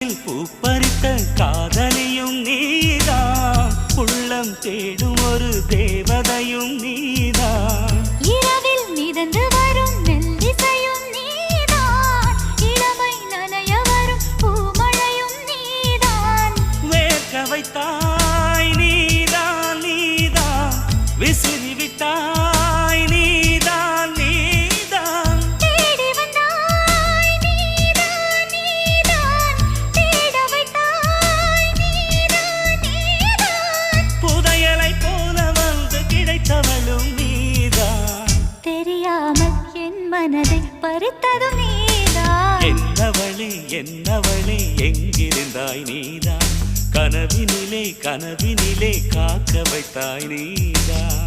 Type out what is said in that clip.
பூப்பறித்த காதலியும் நீதான், உள்ளம் தேடும் ஒரு தேவதையும் நீதான். இரவில் மிதந்து வரும் மெல்லிசையும் நீதான், இளமை நனைய வரும் பூமழையும் நீதான். வேர்க்க வைத்தாய் நீதான் நீதான், விசிறி விட்டாய் நீதான் நீதான். தேடி வந்தாய் நீதான் நீதான், தேட வைத்தாய் நீதான் நீதான். புதையலை போல வந்து கிடைத்தவளும் நீதான். தெரியாமல் என் மனதை பறித்ததும் நீதான். என்னவளே எங்கிருந்தாய் நீதான், கனவினிலே காக்க வைத்தாய் நீதான்.